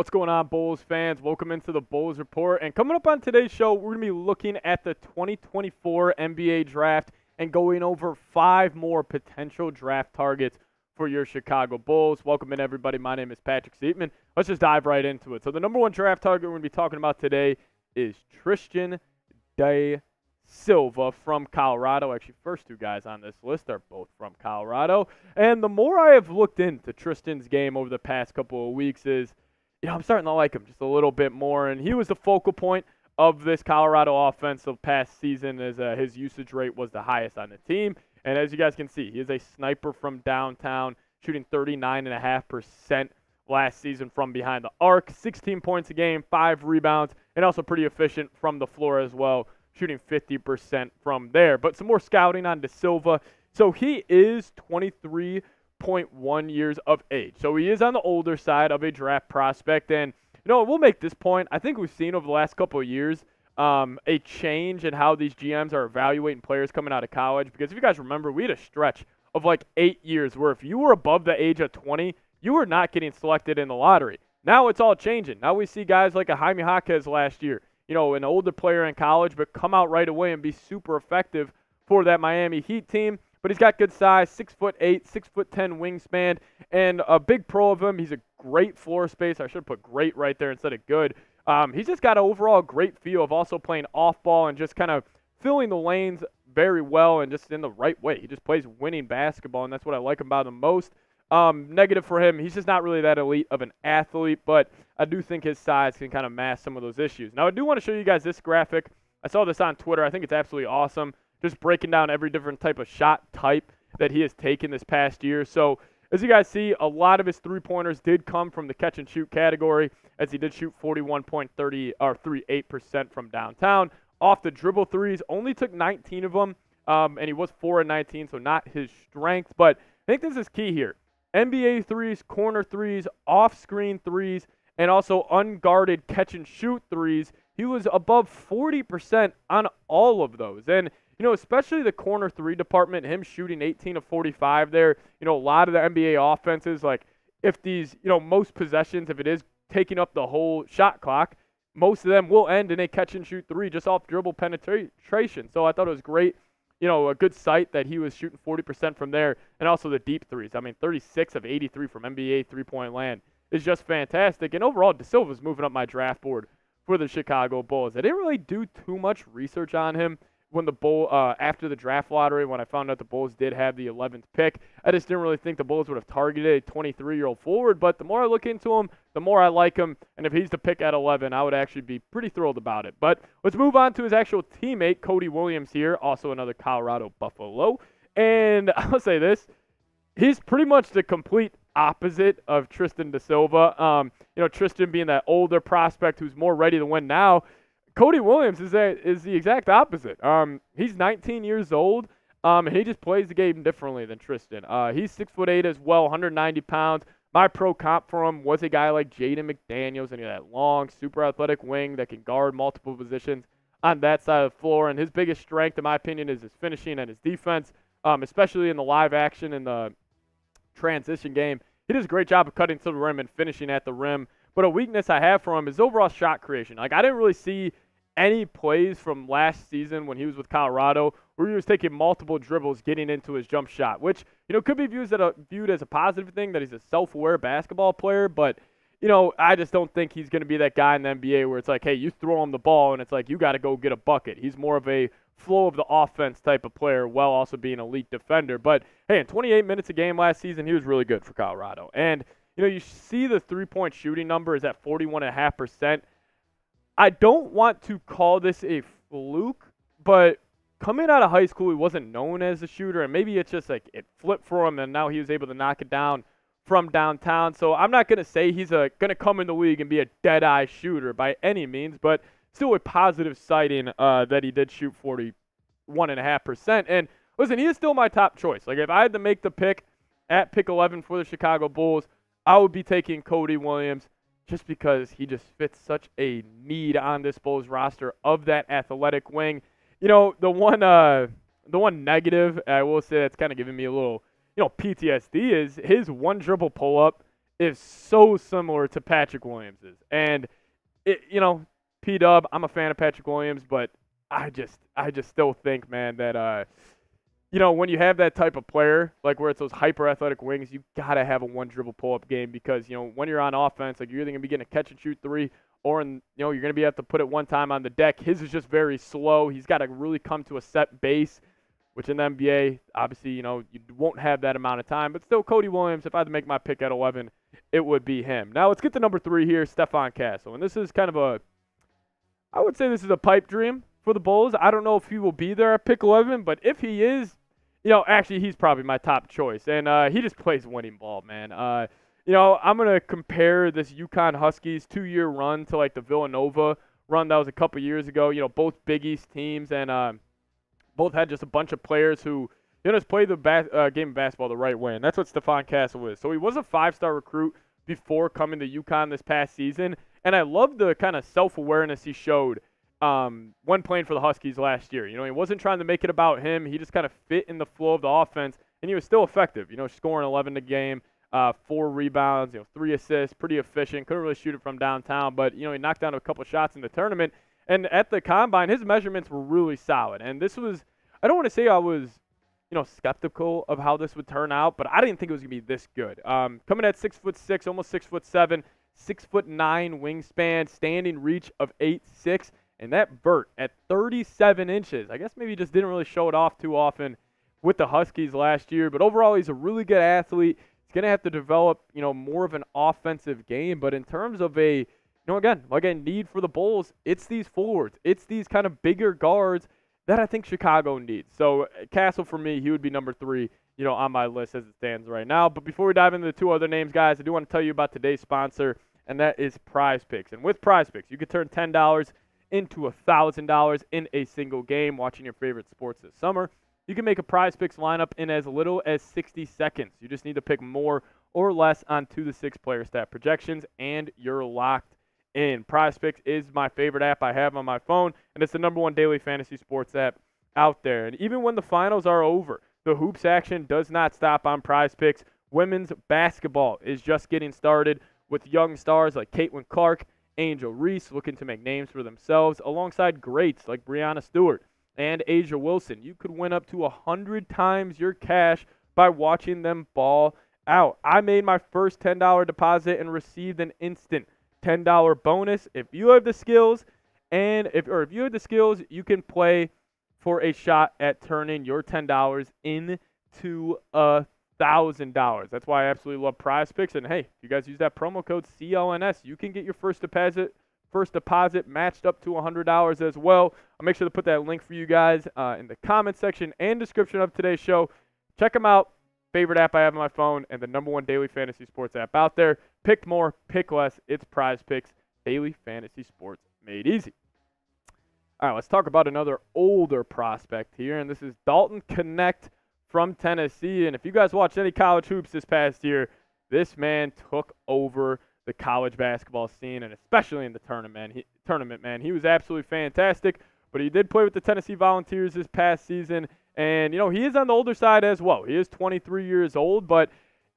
What's going on, Bulls fans? Welcome into the Bulls Report. And coming up on today's show, we're going to be looking at the 2024 NBA Draft and going over 5 more potential draft targets for your Chicago Bulls. Welcome in, everybody. My name is Patrick Siepman. Let's just dive right into it. So the number 1 draft target we're going to be talking about today is Tristan da Silva from Colorado. Actually, first 2 guys on this list are both from Colorado. And the more I have looked into Tristan's game over the past couple of weeks I'm starting to like him just a little bit more. And he was the focal point of this Colorado offense the past season as his usage rate was the highest on the team. And as you guys can see, he is a sniper from downtown, shooting 39.5% last season from behind the arc, 16 points a game, 5 rebounds, and also pretty efficient from the floor as well, shooting 50% from there. But some more scouting on Da Silva. So he is 23.1 years of age. So he is on the older side of a draft prospect. And, we'll make this point. I think we've seen over the last couple of years a change in how these GMs are evaluating players coming out of college. Because if you guys remember, we had a stretch of like 8 years where if you were above the age of 20, you were not getting selected in the lottery. Now it's all changing. Now we see guys like a Jaime Jaquez last year, an older player in college, but come out right away and be super effective for that Miami Heat team. But he's got good size, 6'8", 6'10" wingspan, and a big pro of him. He's a great floor space. I should have put great right there instead of good. He's just got an overall great feel of also playing off ball and just kind of filling the lanes very well and just in the right way. He just plays winning basketball, and that's what I like about him most. Negative for him, he's just not really that elite of an athlete, but I do think his size can kind of mask some of those issues. Now, I do want to show you guys this graphic. I saw this on Twitter. I think it's absolutely awesome. Just breaking down every different type of shot type that he has taken this past year. So, as you guys see, a lot of his three-pointers did come from the catch-and-shoot category, as he did shoot 41.38% from downtown. Off the dribble threes, only took 19 of them, and he was 4 and 19, so not his strength. But I think this is key here. NBA threes, corner threes, off-screen threes, and also unguarded catch-and-shoot threes. He was above 40% on all of those. And, especially the corner 3 department, him shooting 18 of 45 there, a lot of the NBA offenses, like if these, most possessions, if it is taking up the whole shot clock, most of them will end in a catch-and-shoot 3 just off dribble penetration. So I thought it was great. A good sight that he was shooting 40% from there, and also the deep threes. 36 of 83 from NBA three-point land is just fantastic. And overall, Da Silva's moving up my draft board for the Chicago Bulls. I didn't really do too much research on him when after the draft lottery, when I found out the Bulls did have the 11th pick. I just didn't really think the Bulls would have targeted a 23-year-old forward, but the more I look into him, the more I like him, and if he's the pick at 11, I would actually be pretty thrilled about it. But let's move on to his actual teammate, Cody Williams here, also another Colorado Buffalo, and I'll say this, he's pretty much the complete opposite of Tristan da Silva. Tristan being that older prospect who's more ready to win now, Cody Williams is the exact opposite. He's 19 years old, and he just plays the game differently than Tristan. He's 6'8" as well, 190 pounds. My pro comp for him was a guy like Jaden McDaniels, and he had that long, super athletic wing that can guard multiple positions on that side of the floor. And his biggest strength, in my opinion, is his finishing and his defense, especially in the live action and the transition game. He does a great job of cutting to the rim and finishing at the rim. But a weakness I have for him is overall shot creation. I didn't really see any plays from last season when he was with Colorado where he was taking multiple dribbles getting into his jump shot, which, could be viewed as a positive thing that he's a self-aware basketball player. But, I just don't think he's going to be that guy in the NBA where it's like, hey, you throw him the ball and it's like you got to go get a bucket. He's more of a flow of the offense type of player while also being an elite defender. But, hey, in 28 minutes a game last season, he was really good for Colorado. And you see the three-point shooting number is at 41.5%. I don't want to call this a fluke, but coming out of high school, he wasn't known as a shooter, and maybe it's just like it flipped for him, and now he was able to knock it down from downtown. So I'm not going to say he's going to come in the league and be a dead-eye shooter by any means, but still a positive sighting that he did shoot 41.5%. And listen, he is still my top choice. If I had to make the pick at pick 11 for the Chicago Bulls, I would be taking Cody Williams just because he just fits such a need on this Bulls roster of that athletic wing. The one negative I will say that's kind of giving me a little, PTSD is his one dribble pull-up is so similar to Patrick Williams's. And, P-Dub, I'm a fan of Patrick Williams, but I just still think, man, that, when you have that type of player, like where it's those hyper-athletic wings, you got to have a one-dribble pull-up game because, when you're on offense, like you're either going to be getting a catch-and-shoot three or, you're going to be able to put it one time on the deck. His is just very slow. He's got to really come to a set base, which in the NBA, obviously, you won't have that amount of time. But still, Cody Williams, if I had to make my pick at 11, it would be him. Now, let's get to number 3 here, Stephon Castle. And this is kind of I would say this is a pipe dream for the Bulls. I don't know if he will be there at pick 11, but if he is, actually, he's probably my top choice. And he just plays winning ball, man. I'm going to compare this UConn Huskies 2-year run to, like, the Villanova run that was a couple years ago. Both Big East teams and both had just a bunch of players who just play the game of basketball the right way. And that's what Stephon Castle is. So he was a 5-star recruit before coming to UConn this past season. And I love the kind of self-awareness he showed when playing for the Huskies last year. He wasn't trying to make it about him. He just kind of fit in the flow of the offense, and he was still effective. Scoring 11 a game, 4 rebounds, 3 assists, pretty efficient. Couldn't really shoot it from downtown, but, he knocked down a couple shots in the tournament. And at the Combine, his measurements were really solid. And this was, I don't want to say I was, skeptical of how this would turn out, but I didn't think it was going to be this good. Coming at 6'6", almost 6'7", 6'9" wingspan, standing reach of 8'6", and that vert at 37 inches. I guess maybe he just didn't really show it off too often with the Huskies last year, but overall he's a really good athlete. He's going to have to develop, more of an offensive game, but in terms of a, again, like a need for the Bulls, it's these forwards. It's these kind of bigger guards that I think Chicago needs. So Castle, for me, he would be number 3, on my list as it stands right now. But before we dive into the 2 other names, guys, I do want to tell you about today's sponsor, and that is Prize Picks. And with Prize Picks, you can turn $10 into $1,000 in a single game watching your favorite sports this summer. You can make a Prize Picks lineup in as little as 60 seconds. You just need to pick more or less on 2 to 6 player stat projections, and you're locked in. Prize Picks is my favorite app I have on my phone, and it's the #1 daily fantasy sports app out there. And even when the finals are over, the hoops action does not stop on Prize Picks. Women's basketball is just getting started with young stars like Caitlin Clark, Angel Reese looking to make names for themselves, alongside greats like Breanna Stewart and Asia Wilson. You could win up to 100 times your cash by watching them ball out. I made my first $10 deposit and received an instant $10 bonus. If you have the skills, if you have the skills, you can play for a shot at turning your $10 into $1,000. That's why I absolutely love Prize Picks. And hey, if you guys use that promo code CLNS, you can get your first deposit matched up to $100 as well. I'll make sure to put that link for you guys in the comment section and description of today's show. Check them out. Favorite app I have on my phone, and the #1 daily fantasy sports app out there. Pick more, pick less. It's Prize Picks, daily fantasy sports made easy. All right, let's talk about another older prospect here, and this is Dalton Knecht from Tennessee. And if you guys watched any college hoops this past year, this man took over the college basketball scene, and especially in the tournament, man. He was absolutely fantastic, but he did play with the Tennessee Volunteers this past season. And, he is on the older side as well. He is 23 years old, but,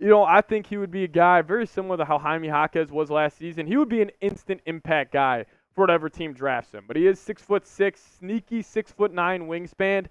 I think he would be a guy very similar to how Jaime Jaquez was last season. He would be an instant impact guy for whatever team drafts him. But he is 6'6", sneaky 6'9" wingspan,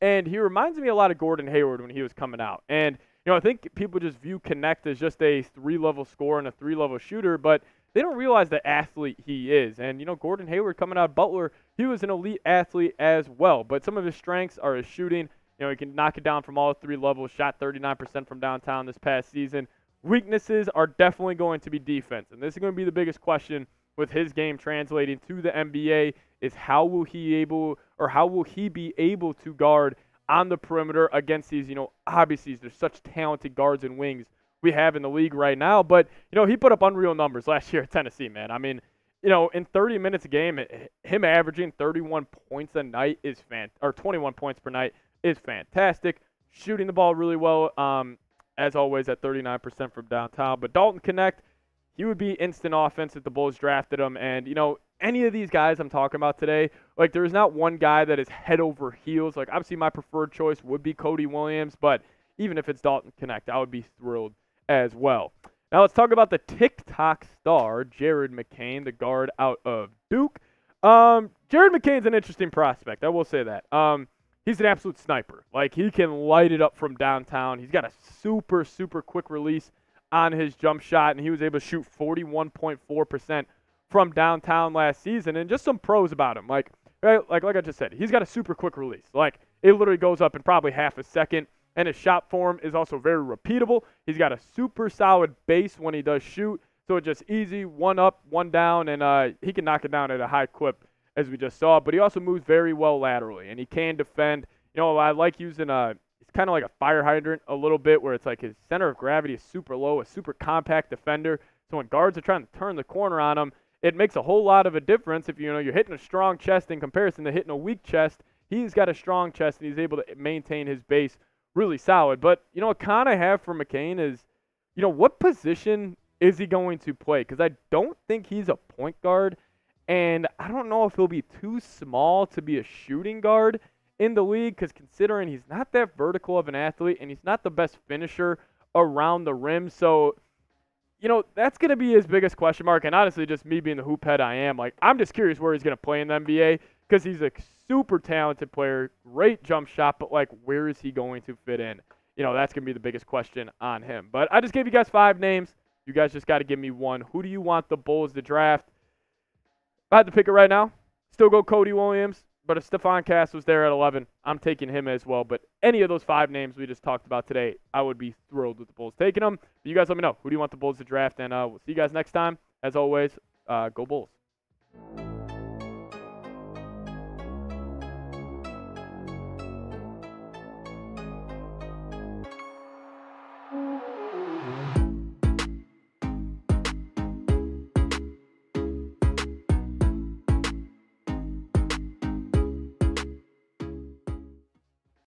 and he reminds me a lot of Gordon Hayward when he was coming out. And, I think people just view Knecht as just a 3-level scorer and a 3-level shooter, but they don't realize the athlete he is. And, Gordon Hayward coming out of Butler, he was an elite athlete as well. But some of his strengths are his shooting. He can knock it down from all 3 levels, shot 39% from downtown this past season. Weaknesses are definitely going to be defense. And this is going to be the biggest question with his game translating to the NBA is how will he be able to guard on the perimeter against these, obviously there's such talented guards and wings we have in the league right now. But, he put up unreal numbers last year at Tennessee, man. I mean, in 30 minutes a game, him averaging 31 points a night is 21 points per night is fantastic. Shooting the ball really well, as always, at 39% from downtown. But Dalton Knecht, he would be instant offense if the Bulls drafted him. And, any of these guys I'm talking about today, like there is not one guy that is head over heels. Like obviously my preferred choice would be Cody Williams, but even if it's Dalton Knecht, I would be thrilled as well. Now let's talk about the TikTok star, Jared McCaiN, the guard out of Duke. Jared McCain's an interesting prospect. I will say that. He's an absolute sniper. Like, he can light it up from downtown. He's got a super, super quick release on his jump shot, and he was able to shoot 41.4% from downtown last season. And just some pros about him. Like I just said, he's got a super quick release. Like, it literally goes up in probably half a second. And his shot form is also very repeatable. He's got a super solid base when he does shoot. So it's just easy, one up, one down, and he can knock it down at a high clip, as we just saw. But he also moves very well laterally, and he can defend. You know, I like using it's kind of like a fire hydrant a little bit, where it's like his center of gravity is super low, a super compact defender. So when guards are trying to turn the corner on him, it makes a whole lot of a difference. If you're hitting a strong chest in comparison to hitting a weak chest, he's got a strong chest, and he's able to maintain his base really solid. But, a con I have for McCaiN is, what position is he going to play? Because I don't think he's a point guard, and I don't know if he'll be too small to be a shooting guard in the league, because considering he's not that vertical of an athlete, and he's not the best finisher around the rim. So, that's going to be his biggest question mark. And honestly, just me being the hoop head I am, I'm just curious where he's going to play in the NBA, because he's a super talented player, great jump shot, but where is he going to fit in? That's going to be the biggest question on him. But I just gave you guys 5 names. You guys just got to give me one. Who do you want the Bulls to draft? If I had to pick it right now, still go Cody Williams. But if Stephon was there at 11, I'm taking him as well. But any of those 5 names we just talked about today, I would be thrilled with the Bulls taking them. But you guys let me know. Who do you want the Bulls to draft? And we'll see you guys next time. As always, go Bulls.